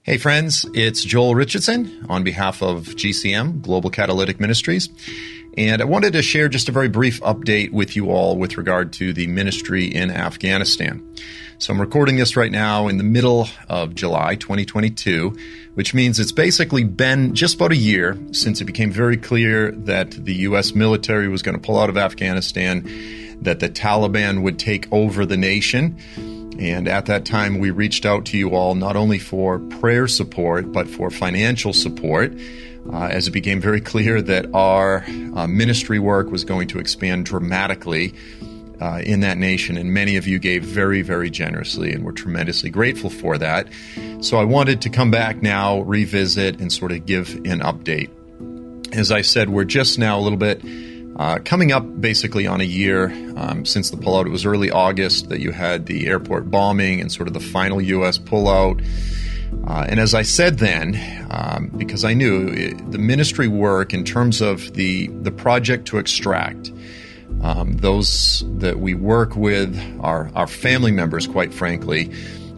Hey friends, it's Joel Richardson on behalf of GCM, Global Catalytic Ministries, and I wanted to share just a very brief update with you all with regard to the ministry in Afghanistan. So I'm recording this right now in the middle of July 2022, which means it's basically been just about a year since it became very clear that the U.S. military was going to pull out of Afghanistan, that the Taliban would take over the nation. And at that time, we reached out to you all not only for prayer support, but for financial support, as it became very clear that our ministry work was going to expand dramatically in that nation. And many of you gave very, very generously, and we're tremendously grateful for that. So I wanted to come back now, revisit, and sort of give an update. As I said, we're just now a little bit coming up basically on a year since the pullout. It was early August that you had the airport bombing and sort of the final U.S. pullout. And as I said then, because I knew the ministry work in terms of the project to extract, those that we work with, our family members, quite frankly,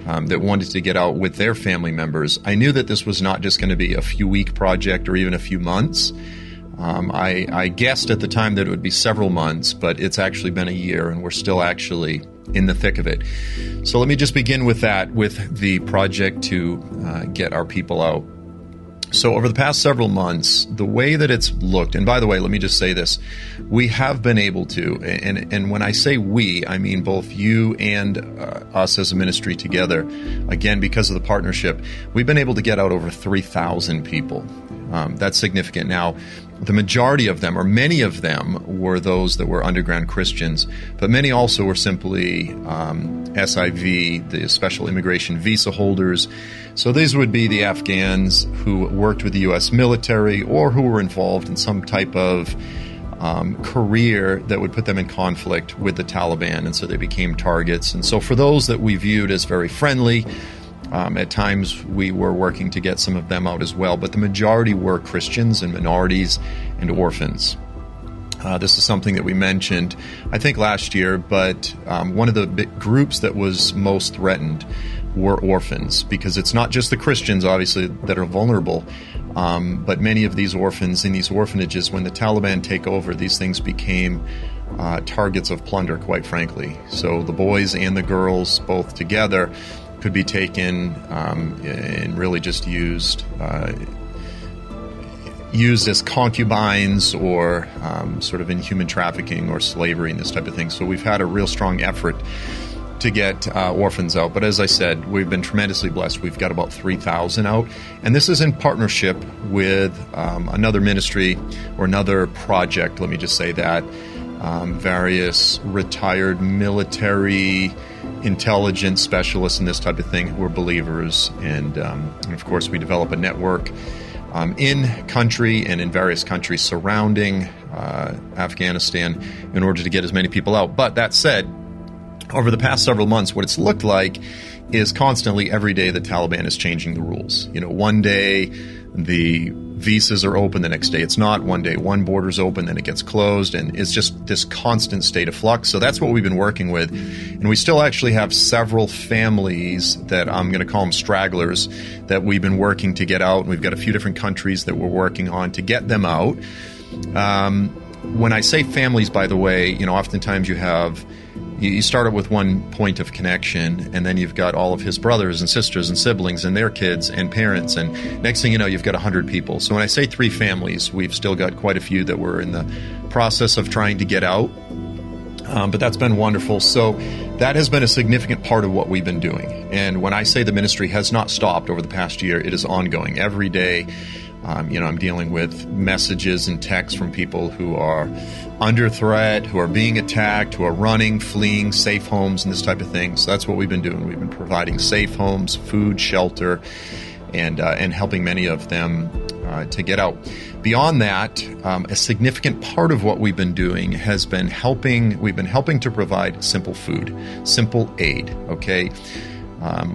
that wanted to get out with their family members, I knew that this was not just going to be a few-week project or even a few months. I guessed at the time that it would be several months, but it's actually been a year, and we're still actually in the thick of it. So let me just begin with that, with the project to get our people out. So over the past several months, the way that it's looked, and by the way, let me just say this, we have been able to, and when I say we, I mean both you and us as a ministry together, again, because of the partnership, we've been able to get out over 3,000 people. That's significant. Now, the majority of them, or many of them, were those that were underground Christians, but many also were simply SIV, the special immigration visa holders. So these would be the Afghans who worked with the U.S. military or who were involved in some type of career that would put them in conflict with the Taliban, and so they became targets. And so for those that we viewed as very friendly, at times we were working to get some of them out as well, but the majority were Christians and minorities and orphans. This is something that we mentioned, I think, last year, but one of the big groups that was most threatened were orphans, because it's not just the Christians, obviously, that are vulnerable, but many of these orphans in these orphanages, when the Taliban take over, these things became targets of plunder, quite frankly. So the boys and the girls, both together, could be taken and really just used as concubines or sort of in human trafficking or slavery and this type of thing. So we've had a real strong effort to get orphans out. But as I said, we've been tremendously blessed. We've got about 3,000 out. And this is in partnership with another ministry or another project, let me just say that, various retired military intelligence specialists and this type of thing who are believers. And of course, we develop a network in country and in various countries surrounding Afghanistan in order to get as many people out. But that said, over the past several months, what it's looked like is constantly every day the Taliban is changing the rules. You know, one day the visas are open, the next day it's not. One day one border's open, then it gets closed, and it's just this constant state of flux. So that's what we've been working with. And we still actually have several families that I'm going to call them stragglers that we've been working to get out. And we've got a few different countries that we're working on to get them out. When I say families, by the way, you know, oftentimes you start out with one point of connection, and then you've got all of his brothers and sisters and siblings and their kids and parents, and next thing you know, you've got 100 people. So when I say 3 families, we've still got quite a few that we're in the process of trying to get out, but that's been wonderful. So that has been a significant part of what we've been doing. And when I say the ministry has not stopped over the past year, it is ongoing. Every day, I'm dealing with messages and texts from people who are under threat, who are being attacked, who are running, fleeing, safe homes, and this type of thing. So that's what we've been doing. We've been providing safe homes, food, shelter, and helping many of them to get out. Beyond that, a significant part of what we've been doing has been we've been helping to provide simple food, simple aid, okay?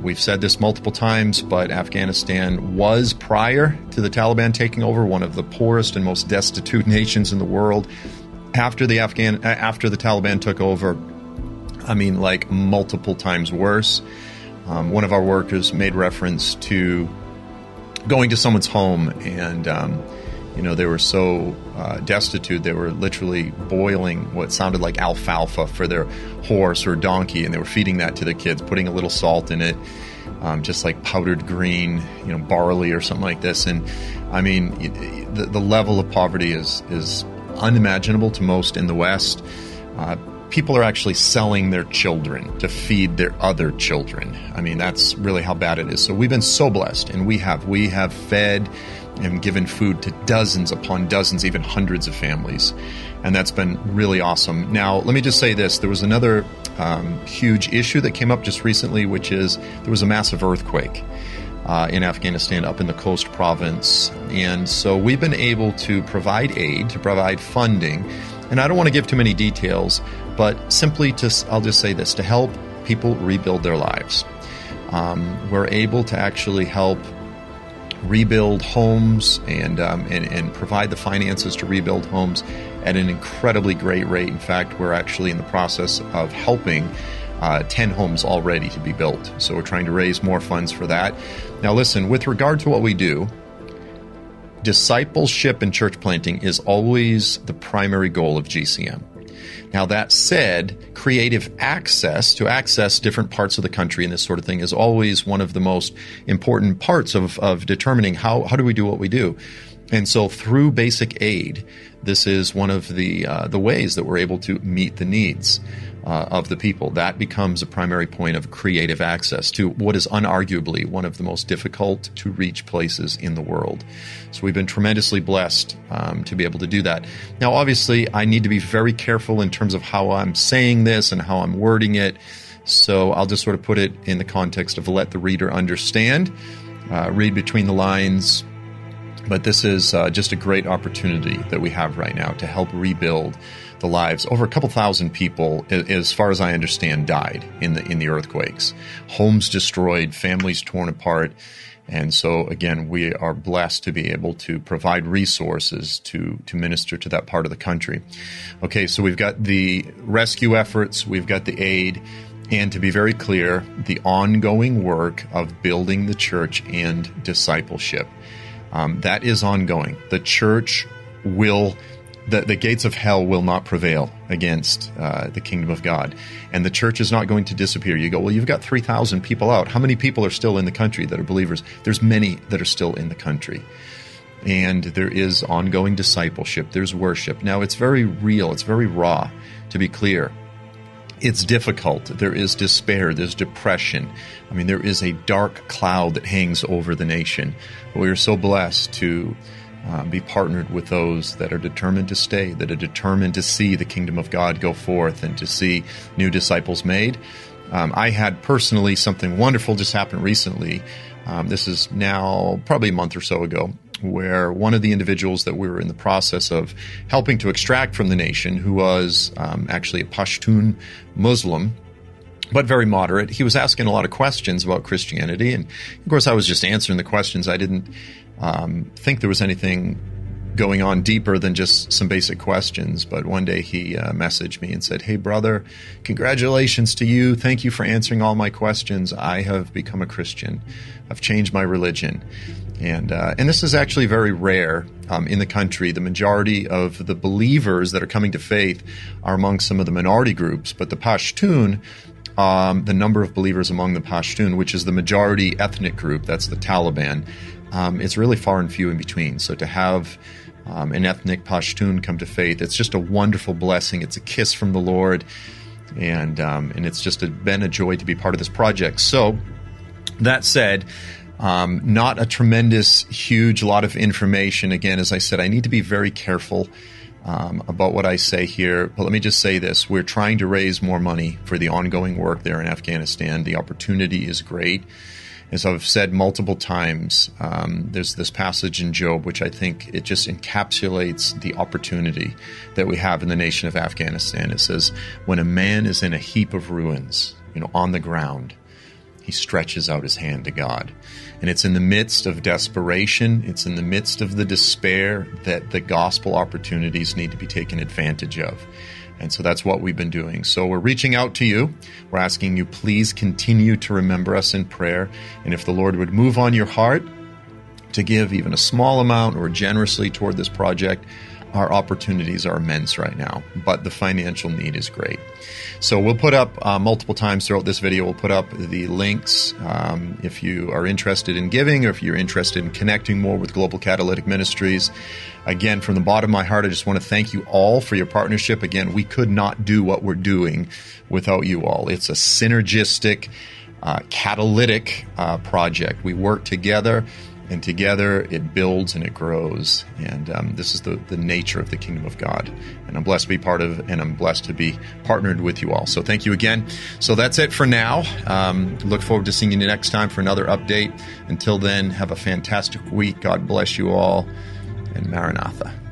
We've said this multiple times, but Afghanistan was, prior to the Taliban taking over, one of the poorest and most destitute nations in the world. After the Taliban took over, I mean, like multiple times worse. One of our workers made reference to going to someone's home and, they were so destitute, they were literally boiling what sounded like alfalfa for their horse or donkey, and they were feeding that to the kids, putting a little salt in it, just like powdered green, barley or something like this. And I mean, the level of poverty is unimaginable to most in the West. People are actually selling their children to feed their other children. I mean, that's really how bad it is. So we've been so blessed, and we have fed and given food to dozens upon dozens, even hundreds of families. And that's been really awesome. Now, let me just say this. There was another huge issue that came up just recently, which is there was a massive earthquake in Afghanistan up in the Coast province. And so we've been able to provide aid, to provide funding. And I don't want to give too many details, but simply I'll just say this, to help people rebuild their lives. We're able to actually help rebuild homes and provide the finances to rebuild homes at an incredibly great rate. In fact, we're actually in the process of helping 10 homes already to be built. So we're trying to raise more funds for that. Now listen, with regard to what we do, discipleship and church planting is always the primary goal of GCM. Now, that said, creative access to access different parts of the country and this sort of thing is always one of the most important parts of determining how do we do what we do. And so through basic aid, this is one of the ways that we're able to meet the needs of the people. That becomes a primary point of creative access to what is unarguably one of the most difficult to reach places in the world. So we've been tremendously blessed to be able to do that. Now, obviously, I need to be very careful in terms of how I'm saying this and how I'm wording it. So I'll just sort of put it in the context of let the reader understand, read between the lines. But this is just a great opportunity that we have right now to help rebuild the lives. Over a couple thousand people, as far as I understand, died in the earthquakes. Homes destroyed, families torn apart. And so, again, we are blessed to be able to provide resources to minister to that part of the country. Okay, so we've got the rescue efforts, we've got the aid, and to be very clear, the ongoing work of building the church and discipleship. That is ongoing. The church the gates of hell will not prevail against the kingdom of God. And the church is not going to disappear. You go, well, you've got 3,000 people out. How many people are still in the country that are believers? There's many that are still in the country. And there is ongoing discipleship. There's worship. Now, it's very real. It's very raw, to be clear. It's difficult. There is despair. There's depression. I mean, there is a dark cloud that hangs over the nation. But we are so blessed to be partnered with those that are determined to stay, that are determined to see the kingdom of God go forth and to see new disciples made. I had personally something wonderful just happened recently. This is now probably a month or so ago, where one of the individuals that we were in the process of helping to extract from the nation, who was actually a Pashtun Muslim, but very moderate, he was asking a lot of questions about Christianity. And of course, I was just answering the questions. I didn't think there was anything going on deeper than just some basic questions. But one day he messaged me and said, "Hey, brother, congratulations to you. Thank you for answering all my questions. I have become a Christian. I've changed my religion." And this is actually very rare in the country. The majority of the believers that are coming to faith are among some of the minority groups. But the Pashtun, the number of believers among the Pashtun, which is the majority ethnic group, that's the Taliban, it's really far and few in between. So to have an ethnic Pashtun come to faith, it's just a wonderful blessing. It's a kiss from the Lord, and it's just been a joy to be part of this project. So that said, not a tremendous, huge lot of information. Again, as I said, I need to be very careful about what I say here. But let me just say this. We're trying to raise more money for the ongoing work there in Afghanistan. The opportunity is great. As I've said multiple times, there's this passage in Job, which I think it just encapsulates the opportunity that we have in the nation of Afghanistan. It says, when a man is in a heap of ruins, on the ground, he stretches out his hand to God. And it's in the midst of desperation, it's in the midst of the despair that the gospel opportunities need to be taken advantage of. And so that's what we've been doing. So we're reaching out to you. We're asking you, please continue to remember us in prayer. And if the Lord would move on your heart, to give even a small amount or generously toward this project, our opportunities are immense right now, but the financial need is great. So we'll put up multiple times throughout this video, we'll put up the links if you are interested in giving or if you're interested in connecting more with Global Catalytic Ministries. Again, from the bottom of my heart, I just want to thank you all for your partnership. Again, we could not do what we're doing without you all. It's a synergistic, catalytic project. We work together, and together it builds and it grows. And this is the nature of the kingdom of God. And I'm blessed to be part of, and I'm blessed to be partnered with you all. So thank you again. So that's it for now. Look forward to seeing you next time for another update. Until then, have a fantastic week. God bless you all, and Maranatha.